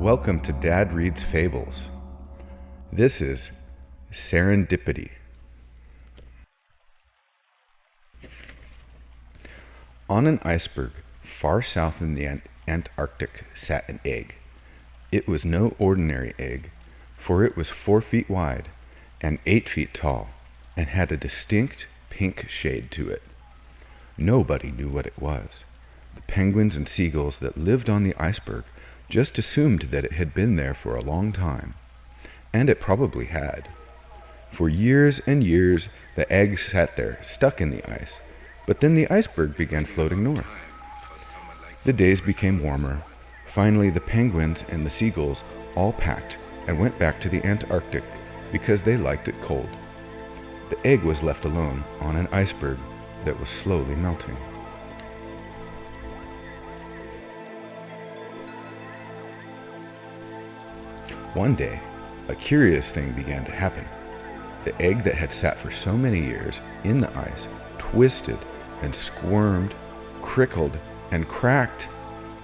Welcome to Dad Reads Fables. This is Serendipity. On an iceberg far south in the Antarctic sat an egg. It was no ordinary egg, for it was 4 feet wide and 8 feet tall, and had a distinct pink shade to it. Nobody knew what it was. The penguins and seagulls that lived on the iceberg just assumed that it had been there for a long time. And it probably had. For years and years the egg sat there, stuck in the ice, but then the iceberg began floating north. The days became warmer. Finally the penguins and the seagulls all packed and went back to the Antarctic because they liked it cold. The egg was left alone on an iceberg that was slowly melting. One day, a curious thing began to happen. The egg that had sat for so many years in the ice twisted and squirmed, crickled and cracked,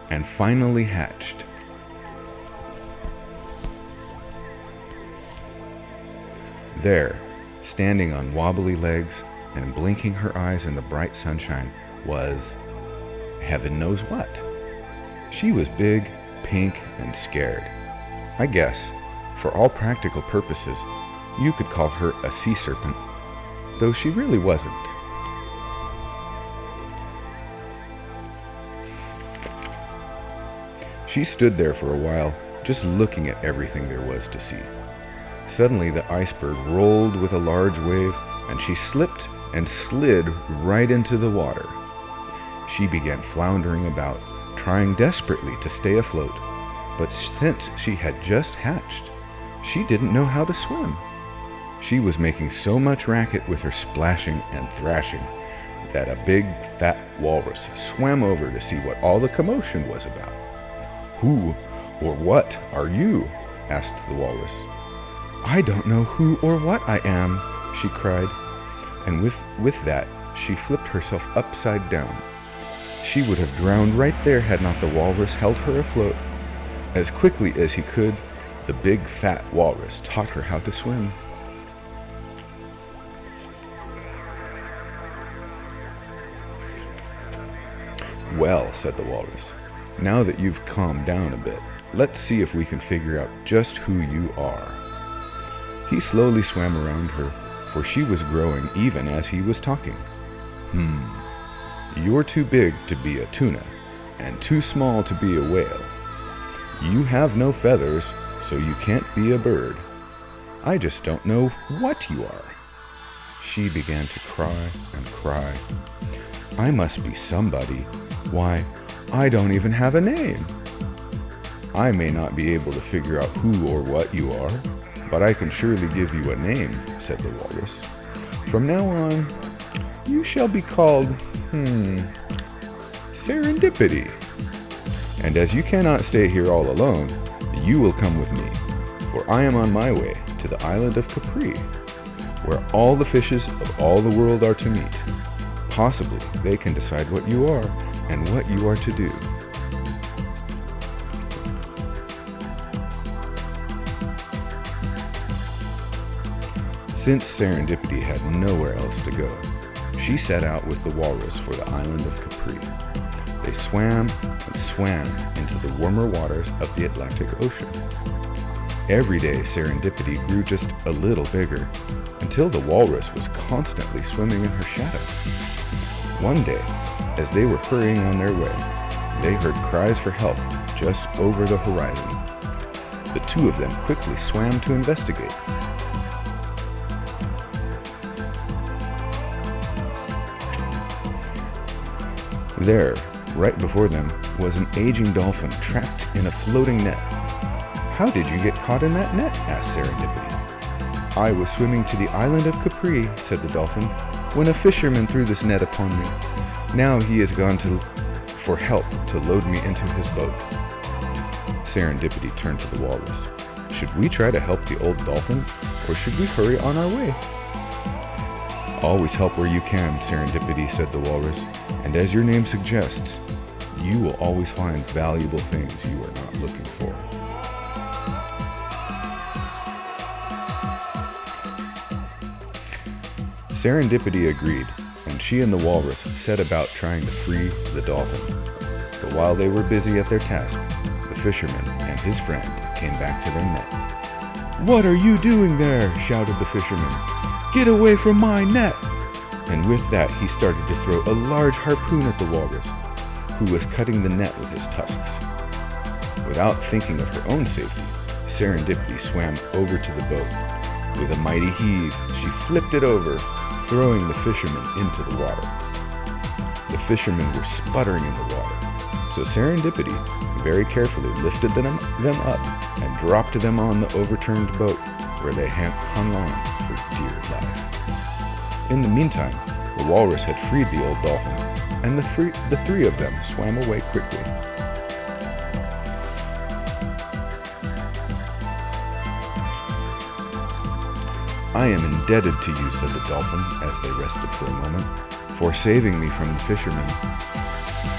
and finally hatched. There, standing on wobbly legs and blinking her eyes in the bright sunshine, was heaven knows what. She was big, pink, and scared. I guess, for all practical purposes, you could call her a sea serpent, though she really wasn't. She stood there for a while, just looking at everything there was to see. Suddenly the iceberg rolled with a large wave, and she slipped and slid right into the water. She began floundering about, trying desperately to stay afloat. But since she had just hatched, she didn't know how to swim. She was making so much racket with her splashing and thrashing that a big, fat walrus swam over to see what all the commotion was about. "Who or what are you?" asked the walrus. "I don't know who or what I am," she cried, and with that she flipped herself upside down. She would have drowned right there had not the walrus held her afloat. As quickly as he could, the big fat walrus taught her how to swim. "Well," said the walrus, "now that you've calmed down a bit, let's see if we can figure out just who you are." He slowly swam around her, for she was growing even as he was talking. "You're too big to be a tuna, and too small to be a whale. You have no feathers, so you can't be a bird. I just don't know what you are." She began to cry and cry. "I must be somebody. Why, I don't even have a name." "I may not be able to figure out who or what you are, but I can surely give you a name," said the walrus. "From now on, you shall be called, Serendipity. And as you cannot stay here all alone, you will come with me, for I am on my way to the island of Capri, where all the fishes of all the world are to meet. Possibly they can decide what you are and what you are to do." Since Serendipity had nowhere else to go, she set out with the walrus for the island of Capri. They swam and swam into the warmer waters of the Atlantic Ocean. Every day Serendipity grew just a little bigger, until the walrus was constantly swimming in her shadow. One day, as they were hurrying on their way, they heard cries for help just over the horizon. The two of them quickly swam to investigate. There, right before them, was an aging dolphin trapped in a floating net. "How did you get caught in that net?" asked Serendipity. "I was swimming to the island of Capri," said the dolphin, "when a fisherman threw this net upon me. Now he has gone for help to load me into his boat." Serendipity turned to the walrus. "Should we try to help the old dolphin, or should we hurry on our way?" "Always help where you can," Serendipity said the walrus, "and as your name suggests, you will always find valuable things you are not looking for." Serendipity agreed, and she and the walrus set about trying to free the dolphin. But while they were busy at their task, the fisherman and his friend came back to their net. "What are you doing there?" shouted the fisherman. "Get away from my net!" And with that he started to throw a large harpoon at the walrus, who was cutting the net with his tusks. Without thinking of her own safety, Serendipity swam over to the boat. With a mighty heave, she flipped it over, throwing the fishermen into the water. The fishermen were sputtering in the water, so Serendipity very carefully lifted them up and dropped them on the overturned boat, where they hung on for dear life. In the meantime, the walrus had freed the old dolphin, and the three of them swam away quickly. "I am indebted to you," said the dolphin as they rested for a moment, "for saving me from the fishermen."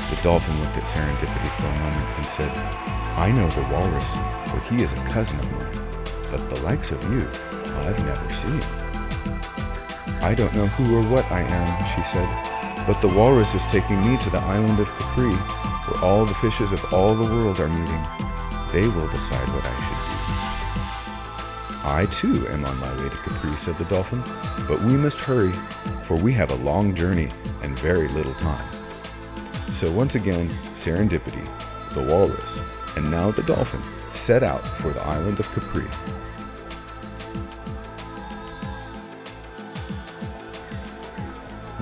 The dolphin looked at Serendipity for a moment and said, "I know the walrus, for he is a cousin of mine, but the likes of you I've never seen." "I don't know who or what I am," she said, "but the walrus is taking me to the island of Capri, where all the fishes of all the world are meeting. They will decide what I should do." "I too am on my way to Capri," said the dolphin, "but we must hurry, for we have a long journey and very little time." So once again, Serendipity, the walrus, and now the dolphin set out for the island of Capri.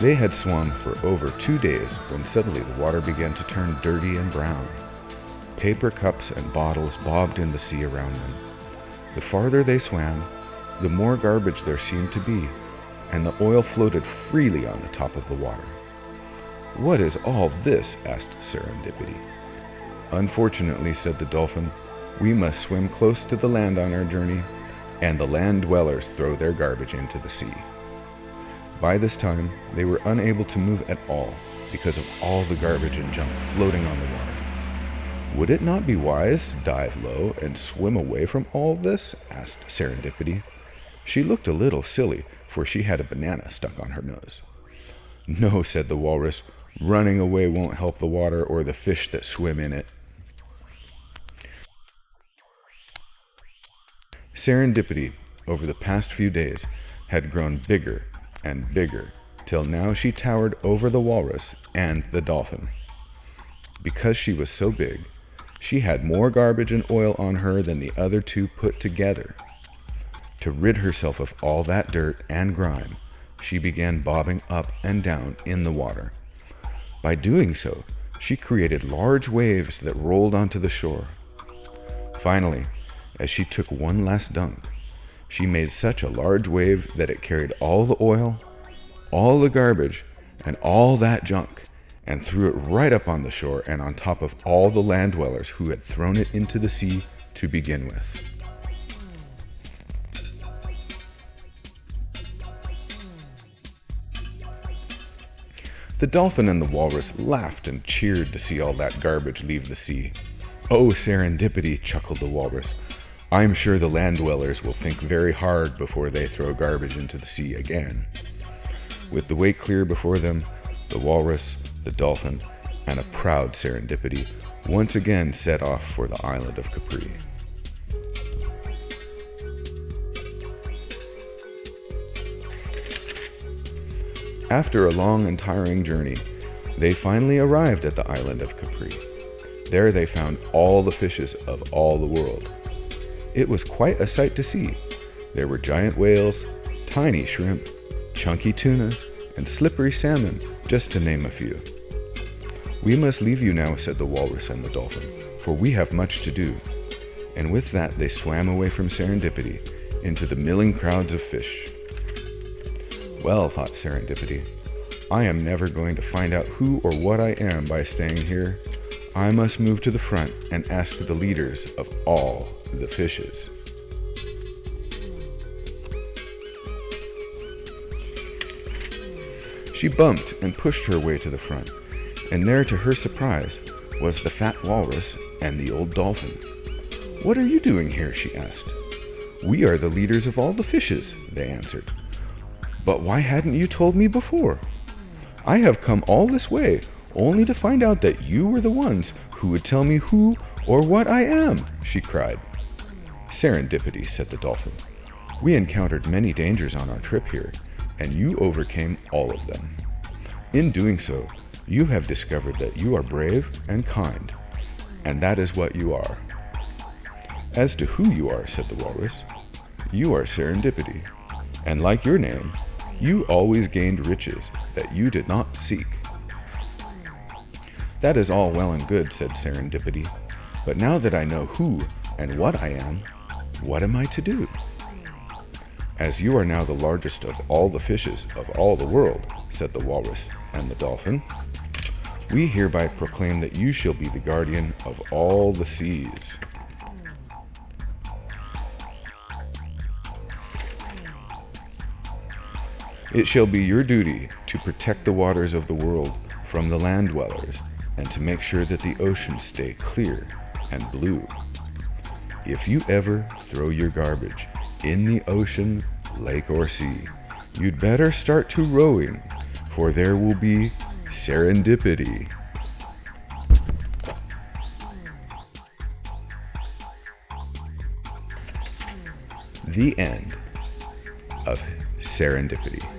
They had swum for over 2 days when suddenly the water began to turn dirty and brown. Paper cups and bottles bobbed in the sea around them. The farther they swam, the more garbage there seemed to be, and the oil floated freely on the top of the water. "What is all this?" asked Serendipity. "Unfortunately," said the dolphin, "we must swim close to the land on our journey, and the land dwellers throw their garbage into the sea." By this time, they were unable to move at all because of all the garbage and junk floating on the water. "Would it not be wise to dive low and swim away from all this?" asked Serendipity. She looked a little silly, for she had a banana stuck on her nose. "No," said the walrus, "running away won't help the water or the fish that swim in it." Serendipity, over the past few days, had grown bigger and bigger, till now she towered over the walrus and the dolphin. Because she was so big, she had more garbage and oil on her than the other two put together. To rid herself of all that dirt and grime, she began bobbing up and down in the water. By doing so, she created large waves that rolled onto the shore. Finally, as she took one last dunk, she made such a large wave that it carried all the oil, all the garbage, and all that junk, and threw it right up on the shore and on top of all the land dwellers who had thrown it into the sea to begin with. The dolphin and the walrus laughed and cheered to see all that garbage leave the sea. "Oh, Serendipity," chuckled the walrus. "I'm sure the land dwellers will think very hard before they throw garbage into the sea again." With the way clear before them, the walrus, the dolphin, and a proud Serendipity once again set off for the island of Capri. After a long and tiring journey, they finally arrived at the island of Capri. There they found all the fishes of all the world. It was quite a sight to see. There were giant whales, tiny shrimp, chunky tunas, and slippery salmon, just to name a few. "We must leave you now," said the walrus and the dolphin, "for we have much to do." And with that they swam away from Serendipity into the milling crowds of fish. "Well," thought Serendipity, "I am never going to find out who or what I am by staying here. I must move to the front and ask the leaders of all the fishes." She bumped and pushed her way to the front, and there, to her surprise, was the fat walrus and the old dolphin. "What are you doing here?" she asked. "We are the leaders of all the fishes," they answered. But why hadn't you told me before? I have come all this way only to find out that you were the ones who would tell me who or what I am, she cried. Serendipity, said the dolphin. We encountered many dangers on our trip here, and you overcame all of them. In doing so, you have discovered that you are brave and kind, and that is what you are. As to who you are, said the walrus, you are Serendipity, and like your name, you always gained riches that you did not seek. That is all well and good, said Serendipity, but now that I know who and what I am, what am I to do? As you are now the largest of all the fishes of all the world, said the walrus and the dolphin, we hereby proclaim that you shall be the guardian of all the seas. It shall be your duty to protect the waters of the world from the land dwellers and to make sure that the oceans stay clear and blue. If you ever throw your garbage in the ocean, lake, or sea, you'd better start to rowing, for there will be serendipity. The end of Serendipity.